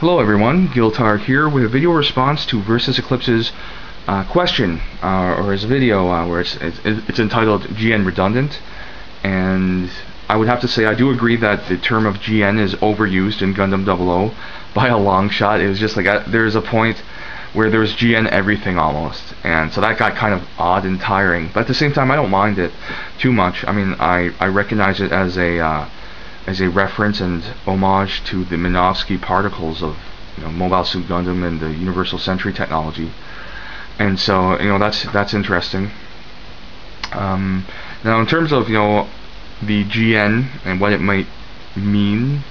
Hello everyone, Giltar here with a video response to VersusEclipse's question, or his video where it's entitled GN Redundant. And I would have to say I do agree that the term of GN is overused in Gundam 00 by a long shot. It was just like there's a point where there's GN everything almost, and so that got kind of odd and tiring. But at the same time, I don't mind it too much. I mean, I recognize it as a reference and homage to the Minovsky particles of Mobile Suit Gundam and the Universal Century technology, and so that's interesting. Now, in terms of the GN and what it might mean,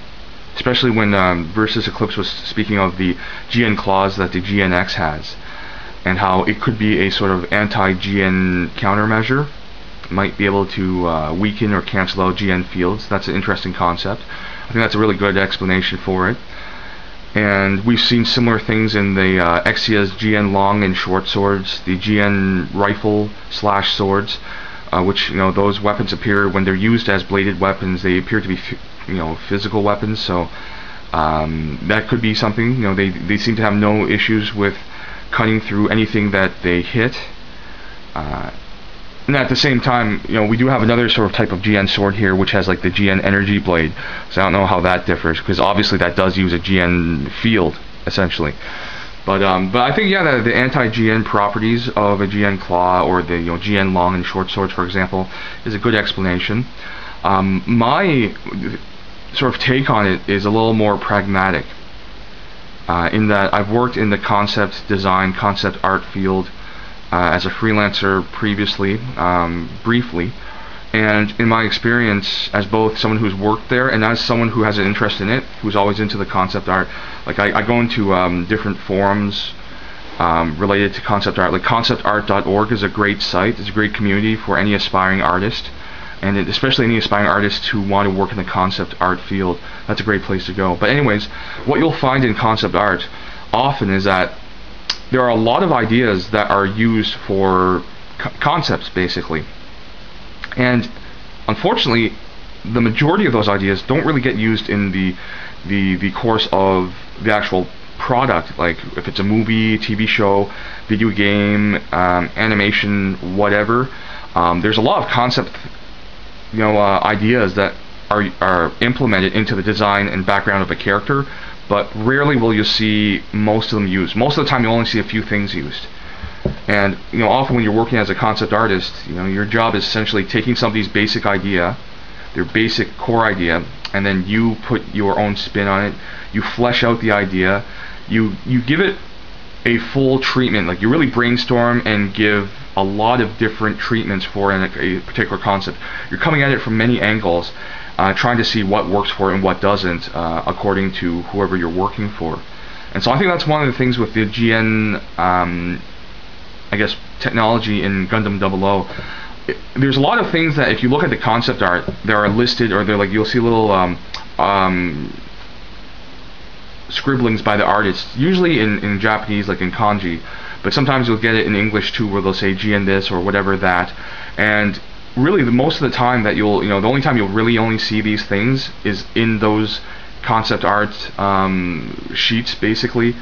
especially when VersusEclipse was speaking of the GN clause that the GNX has, and how it could be a sort of anti-GN countermeasure, might be able to weaken or cancel out GN fields. That's an interesting concept. I think that's a really good explanation for it. And we've seen similar things in the Exia's GN long and short swords, the GN rifle / swords, which those weapons appear, when they're used as bladed weapons, they appear to be physical weapons. So that could be something. They seem to have no issues with cutting through anything that they hit. And at the same time, we do have another sort of type of GN sword here, which has like the GN energy blade. So I don't know how that differs, because obviously that does use a GN field, essentially. But I think the anti-GN properties of a GN claw, or the GN long and short swords, for example, is a good explanation. My sort of take on it is a little more pragmatic, in that I've worked in the concept design, concept art field as a freelancer previously, briefly, and in my experience as both someone who's worked there and as someone who has an interest in it, who's always into the concept art, like I go into different forums related to concept art. Like conceptart.org is a great site. It's a great community for any aspiring artist, and especially any aspiring artists who want to work in the concept art field. That's a great place to go. But anyways, what you'll find in concept art often is that there are a lot of ideas that are used for concepts, basically. And unfortunately, the majority of those ideas don't really get used in the course of the actual product. Like if it's a movie, TV show, video game, animation, whatever, there's a lot of concept ideas that are implemented into the design and background of a character, but rarely will you see most of them used. Most of the time you only see a few things used. And often when you're working as a concept artist, your job is essentially taking somebody's basic idea, their basic core idea, and then you put your own spin on it. You flesh out the idea, you give it a full treatment. Like you really brainstorm and give a lot of different treatments for a particular concept. You're coming at it from many angles, trying to see what works for it and what doesn't, according to whoever you're working for. And so I think that's one of the things with the GN technology in Gundam 00. There's a lot of things that if you look at the concept art, they are listed, or they're like, you'll see little scribblings by the artists, usually in Japanese, like in kanji, but sometimes you'll get it in English too, where they'll say GN this or whatever that. And really, most of the time that the only time you'll really only see these things is in those concept art sheets, basically,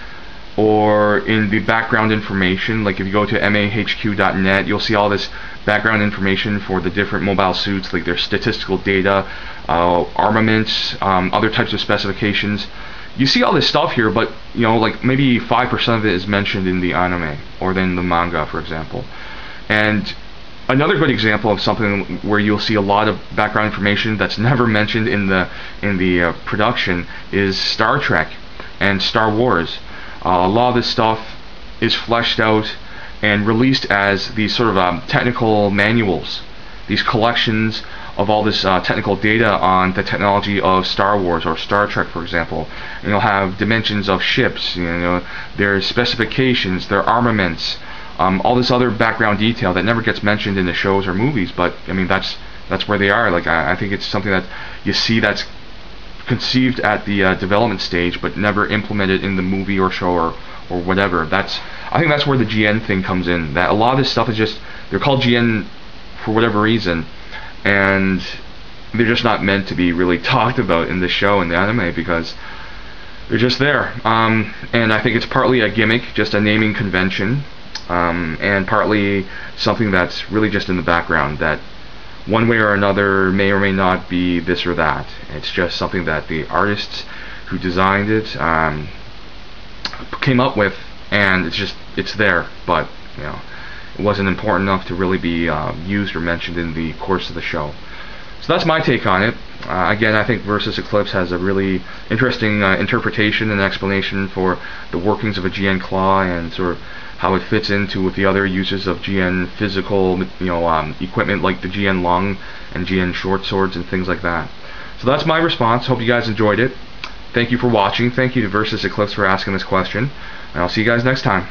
or in the background information. Like if you go to mahq.net, you'll see all this background information for the different mobile suits, like their statistical data, armaments, other types of specifications. You see all this stuff here, but like maybe 5% of it is mentioned in the anime or in the manga, for example. And another good example of something where you'll see a lot of background information that's never mentioned in the production is Star Trek and Star Wars. A lot of this stuff is fleshed out and released as these sort of technical manuals, these collections of all this technical data on the technology of Star Wars or Star Trek, for example. And you'll have dimensions of ships, their specifications, their armaments, all this other background detail that never gets mentioned in the shows or movies, but I mean that's where they are. Like I think it's something that you see that's conceived at the development stage, but never implemented in the movie or show or whatever. I think that's where the GN thing comes in. That a lot of this stuff is just, they're called GN for whatever reason, and they're just not meant to be really talked about in the show and the anime, because they're just there. And I think it's partly a gimmick, just a naming convention, and partly something that's really just in the background, that one way or another may or may not be this or that. It's just something that the artists who designed it came up with, and it's there, but it wasn't important enough to really be used or mentioned in the course of the show. So that's my take on it. Again, I think VersusEclipse has a really interesting interpretation and explanation for the workings of a GN claw and sort of how it fits into with the other uses of GN physical, equipment like the GN long and GN short swords and things like that. So that's my response. Hope you guys enjoyed it. Thank you for watching. Thank you to VersusEclipse for asking this question, and I'll see you guys next time.